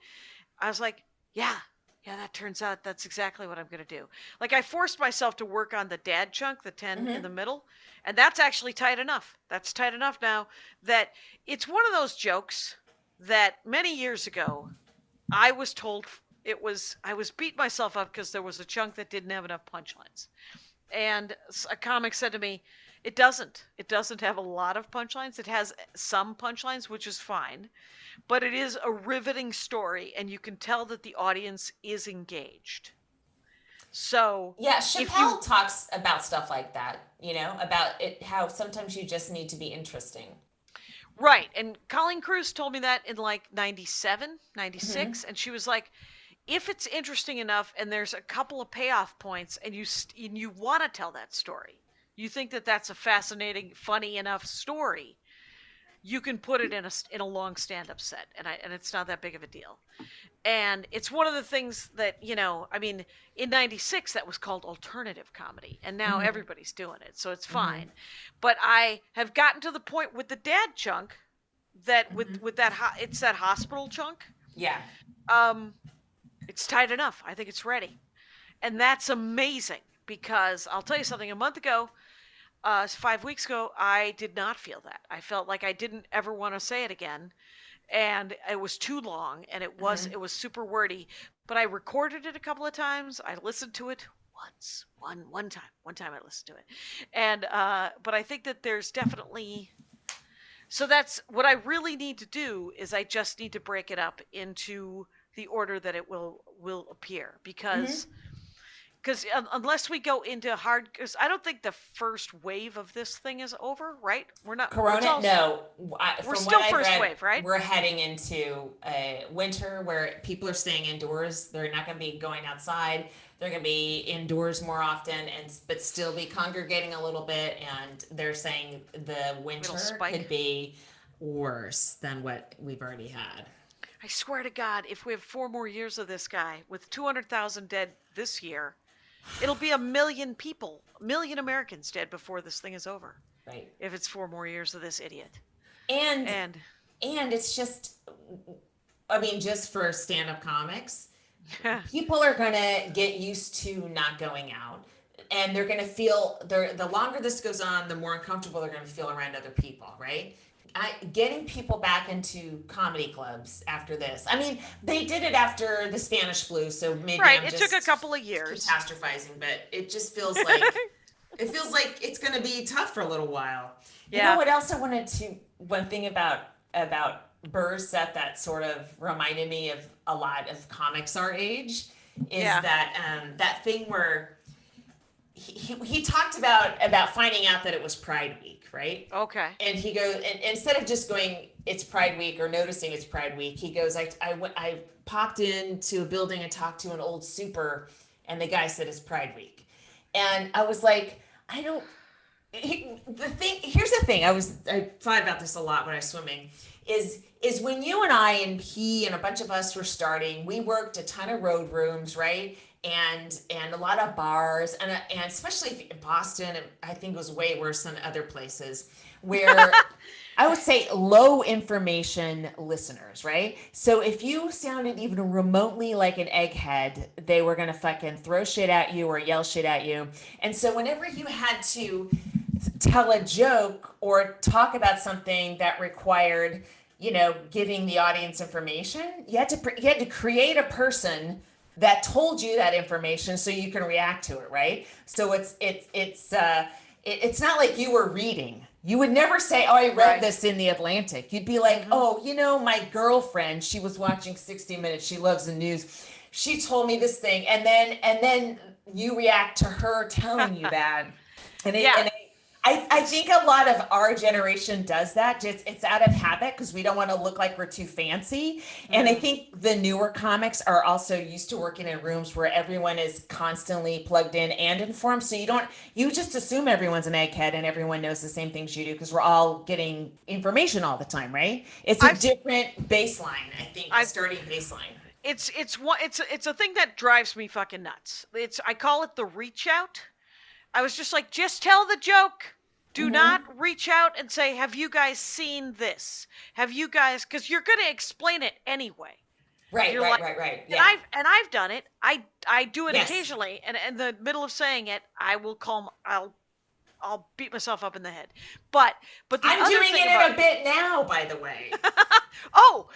I was like, yeah, that turns out that's exactly what I'm going to do. Like, I forced myself to work on the dad chunk, the 10 in Mm-hmm. the middle, and that's actually tight enough. That's tight enough now that it's one of those jokes that many years ago I was told I was beat myself up because there was a chunk that didn't have enough punchlines. And a comic said to me, it doesn't have a lot of punchlines. It has some punchlines, which is fine, but it is a riveting story, and you can tell that the audience is engaged. So Yeah, if you Chappelle talks about stuff like that, about it, how sometimes you just need to be interesting. right, and Colleen Cruz told me that in like 97, Mm-hmm. 96, and she was like, if it's interesting enough and there's a couple of payoff points, and you want to tell that story, you think that that's a fascinating, funny enough story, you can put it in a long stand-up set, and it's not that big of a deal. And it's one of the things that, I mean, in 96 that was called alternative comedy, and now Mm-hmm. everybody's doing it, so it's Mm-hmm. fine. But I have gotten to the point with the dad chunk that Mm-hmm. with that it's that hospital chunk. Yeah. um it's tight enough. I think it's ready, and that's amazing, because I'll tell you something. A month ago, 5 weeks ago, I did not feel that. I felt like I didn't ever want to say it again, and it was too long, and it was Mm-hmm. it was super wordy. But I recorded it a couple of times. I listened to it once, one time I listened to it, and but I think that there's definitely, so that's what I really need to do, is I just need to break it up into the order that it will appear, because Mm-hmm. unless we go into hard, because I don't think the first wave of this thing is over, right? We're not. It's Corona, all. no. We're From what still I've first read, wave, right? we're heading into a winter where people are staying indoors. They're not going to be going outside. They're going to be indoors more often, but still be congregating a little bit. And they're saying the It'll winter spike. could be worse than what we've already had. I swear to God, if we have 4 more years of this guy with 200,000 dead this year, it'll be 1 million people, 1 million Americans dead before this thing is over. Right. If it's 4 more years of this idiot. And And and it's just, I mean, just for stand-up comics, people are going to get used to not going out, and they're going to feel, the longer this goes on, the more uncomfortable they're going to feel around other people, right? Getting people back into comedy clubs after this, I mean, they did it after the Spanish flu, so maybe right, I'm it took a just couple of years. catastrophizing, but it just feels like it's going to be tough for a little while. You know Yeah. what else I wanted to, one thing about Burr's set that sort of reminded me of a lot of comics our age is Yeah. that that thing where he talked about finding out that it was Pride Week, right? Okay. And he goes, and instead of just going, it's Pride Week, or noticing it's Pride Week, he goes, I popped into a building and talked to an old super, and the guy said it's Pride Week. And I was like, I don't, here's the thing, I thought about this a lot when I was swimming, is when you and I and he and a bunch of us were starting, we worked a ton of road rooms, right? And a lot of bars, and especially in Boston, I think it was way worse than other places, where I would say low information listeners, right? So if you sounded even remotely like an egghead, they were gonna fucking throw shit at you or yell shit at you. And so whenever you had to tell a joke or talk about something that required, giving the audience information, you had to create a person that told you that information so you can react to it, right? So it's not like you were reading. You would never say, "Oh, I read this in the Atlantic." You'd be like, "Oh, my girlfriend, she was watching 60 Minutes. She loves the news. She told me this thing." And then you react to her telling you that. I think a lot of our generation does that. It's out of habit because we don't want to look like we're too fancy. And I think the newer comics are also used to working in rooms where everyone is constantly plugged in and informed. So you just assume everyone's an egghead and everyone knows the same things you do because we're all getting information all the time, right? It's a different baseline, I think, starting baseline. It's a thing that drives me fucking nuts. I call it the reach out. I was just like, just tell the joke. Do not reach out and say, "Have you guys seen this? Have you guys?" Because you're going to explain it anyway. Right. Yeah. And I've done it. I do it occasionally, and in the middle of saying it, I'll beat myself up in the head. But I'm doing it in a bit now, by the way. Oh,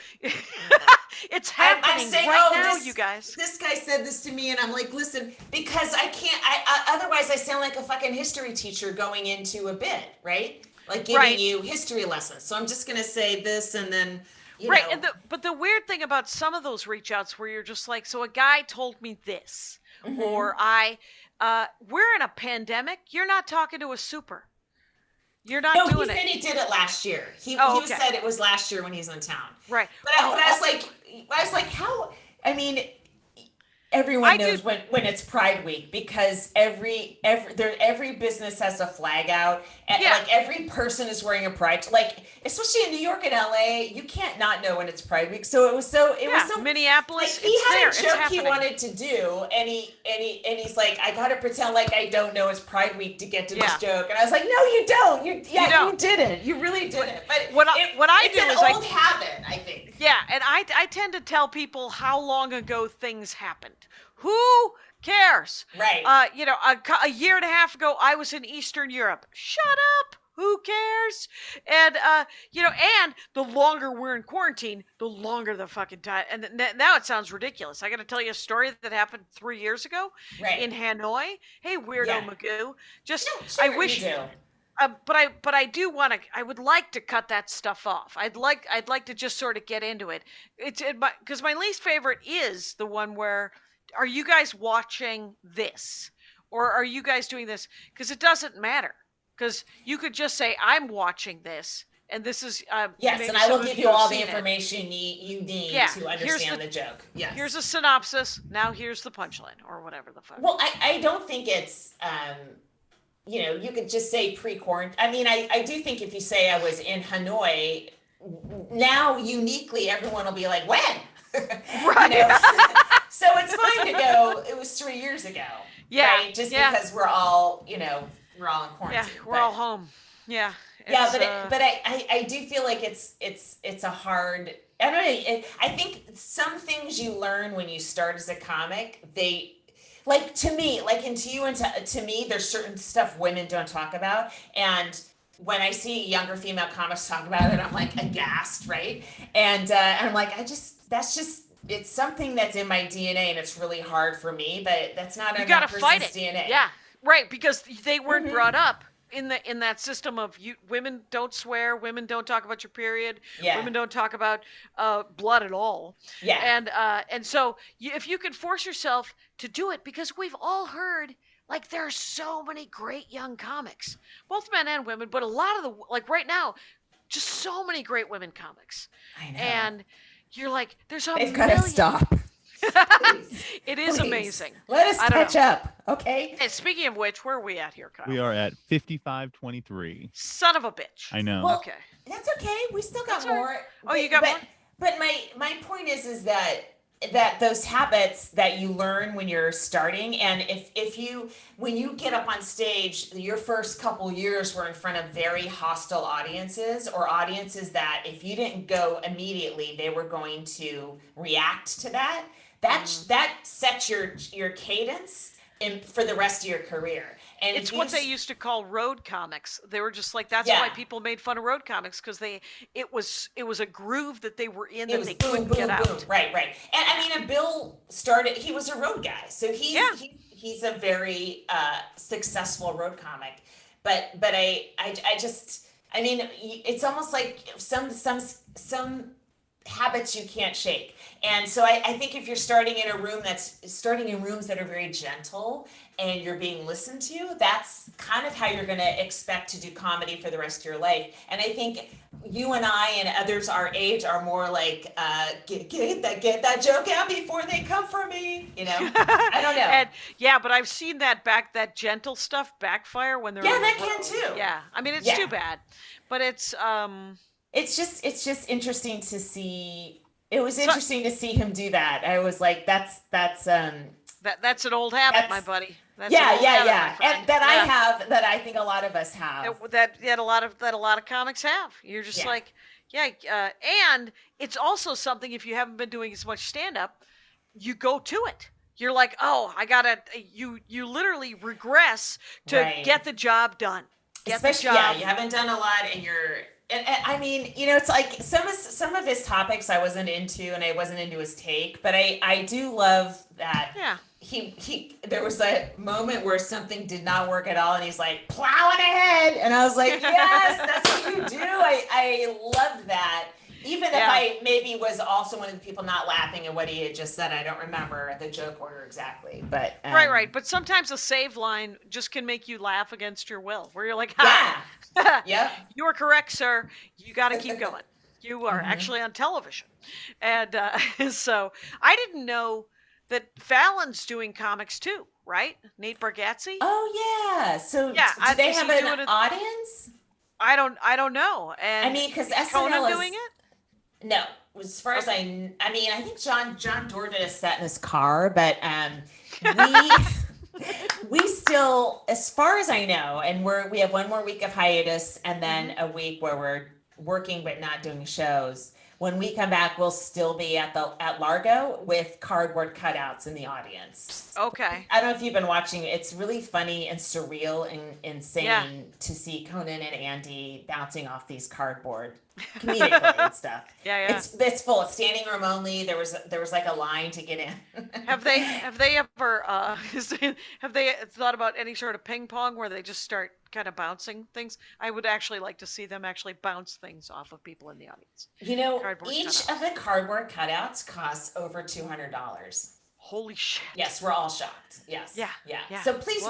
it's happening now, you guys. This guy said this to me, and I'm like, listen, because I can't. Otherwise, I sound like a fucking history teacher going into a bit, right? Like giving you history lessons. So I'm just gonna say this, and then. And but the weird thing about some of those reach outs where you're just like, so a guy told me this, or we're in a pandemic. You're not talking to a super. You're not doing it. No, he did it last year. He said it was last year when he was in town. Right. But I was like, how? I mean, everyone knows when it's Pride Week because every business has a flag out, and like every person is wearing a pride. Like especially in New York and LA, you can't not know when it's Pride Week. So it was so Minneapolis. Like, he had a joke he wanted to do, and he's like, I got to pretend like I don't know it's Pride Week to get to this joke, and I was like, no, you don't. You didn't. You really didn't. But it's an old habit, I think. Yeah, and I tend to tell people how long ago things happened. Who cares? Right. A year and a half ago, I was in Eastern Europe. Shut up. Who cares? And, and the longer we're in quarantine, the longer the fucking time. And now it sounds ridiculous. I got to tell you a story that happened 3 years ago in Hanoi. Hey, weirdo Magoo. I wish. You do. But I do want to. I would like to cut that stuff off. I'd like to just sort of get into it. Because my least favorite is the one where, are you guys watching this, or are you guys doing this? Because it doesn't matter. Because you could just say, "I'm watching this," and this is yes, and I will give you all the information you need to understand the joke. Yes. Here's a synopsis. Now here's the punchline, or whatever the fuck. Well, I don't think it's. You could just say pre-quarantine. I mean, I do think if you say I was in Hanoi, now uniquely everyone will be like, when? Right. So it's fine to go, it was 3 years ago. Yeah. Right? Just because we're all, we're all in quarantine. Yeah, we're all home. Yeah. Yeah, but I do feel like it's a hard. I don't know. I think some things you learn when you start as a comic, like to me, like and to you and to me, there's certain stuff women don't talk about, and when I see younger female comics talk about it, I'm like aghast, right? And I'm like, it's something that's in my DNA, and it's really hard for me, but that's not in that person's DNA. Yeah, right, because they weren't brought up in that system of women don't swear, women don't talk about your period, women don't talk about blood at all. Yeah. And so if you can force yourself to do it, because we've all heard, like, there are so many great young comics, both men and women, but a lot of like right now, just so many great women comics. I know. And you're like, there's a They've got to stop. It is amazing. Let us catch up, okay? And speaking of which, where are we at here, Kyle? We are at 55:23. Son of a bitch. I know. Well, okay. That's okay. We still got more. Oh, you got more? But my point is that that those habits that you learn when you're starting, and when you get up on stage, your first couple years were in front of very hostile audiences, or audiences that if you didn't go immediately, they were going to react to that. That sets your cadence for the rest of your career. And it's what they used to call road comics. They were just like, that's Yeah. why people made fun of road comics, because it was a groove that they were in It that was they boom, couldn't boom, get boom. out. Right. And I mean, and Bill started, he was a road guy. So he's a very successful road comic. But I mean, it's almost like some habits you can't shake. And so I think if you're starting in rooms that are very gentle and you're being listened to, that's kind of how you're going to expect to do comedy for the rest of your life. And I think you and I and others our age are more like, get that joke out before they come for me. I don't know. And but I've seen that gentle stuff backfire when they're that can too. Yeah, I mean, it's too bad, but it's just interesting to see. It was interesting to see him do that. I was like, that's an old habit, my buddy. That's yeah, an old habit, my and friend. that I have, that I think a lot of us have. That a lot of comics have. You're just like, and it's also something, if you haven't been doing as much stand up, you go to it. You're like, oh, I gotta. You literally regress to get the job done. Especially, you haven't done a lot, and you're. And I mean, it's like some of his topics I wasn't into, and I wasn't into his take, but I do love that. Yeah. There was a moment where something did not work at all, and he's like plowing ahead, and I was like, yes, that's what you do. I loved that. Even if I maybe was also one of the people not laughing at what he had just said, I don't remember the joke order exactly, but right. But sometimes a save line just can make you laugh against your will, where you're like, you are correct, sir. You got to keep going. You are actually on television, and so I didn't know that Fallon's doing comics too, right? Nate Bargatze. Oh yeah. So do they have an audience? I don't know. And I mean, because Conan doing it. No, as far as I mean, I think John Doerr did a set in his car, but we still, as far as I know, and we have one more week of hiatus, and then a week where we're working but not doing shows. When we come back, we'll still be at Largo with cardboard cutouts in the audience. Okay. I don't know if you've been watching. It's really funny and surreal and insane to see Conan and Andy bouncing off these cardboard comedically and stuff. Yeah. It's full. It's standing room only. There was like a line to get in. Have they ever have they thought about any sort of ping pong where they just start kind of bouncing things? I would actually like to see them actually bounce things off of people in the audience. Each of the cardboard cutouts costs over $200. Holy shit. Yes, we're all shocked. Yes. Yeah. So please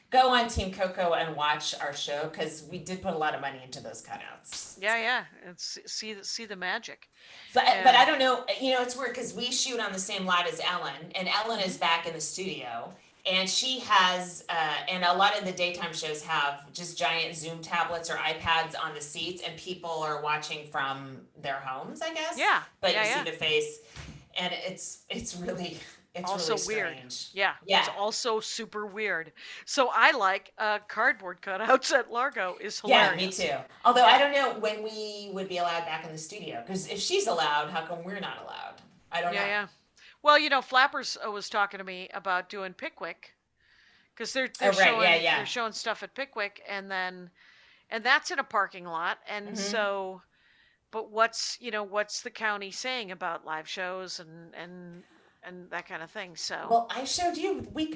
go on Team Coco and watch our show, because we did put a lot of money into those cutouts. Yeah. And see the magic. But I don't know, it's weird because we shoot on the same lot as Ellen, and Ellen is back in the studio. And she has, and a lot of the daytime shows have just giant Zoom tablets or iPads on the seats, and people are watching from their homes, I guess. Yeah. But you see the face, and it's really, also really weird. strange. Yeah. It's also super weird. So I like cardboard cutouts at Largo is hilarious. Yeah, me too. Although I don't know when we would be allowed back in the studio, because if she's allowed, how come we're not allowed? I don't know. Yeah. Well, Flappers was talking to me about doing Pickwick, because they're showing stuff at Pickwick, and that's in a parking lot, and so, but what's the county saying about live shows and that kind of thing? So well, I showed you we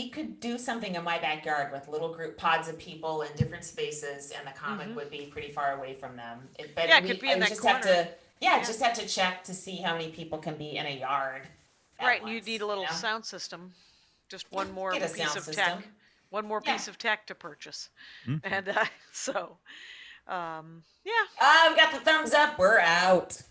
could do something in my backyard with little group pods of people in different spaces, and the comic would be pretty far away from them. It could be in that corner. Just have to check to see how many people can be in a yard. Right, and you need a little sound system. Just one more piece of tech. One more piece of tech to purchase. And so, we got the thumbs up. We're out.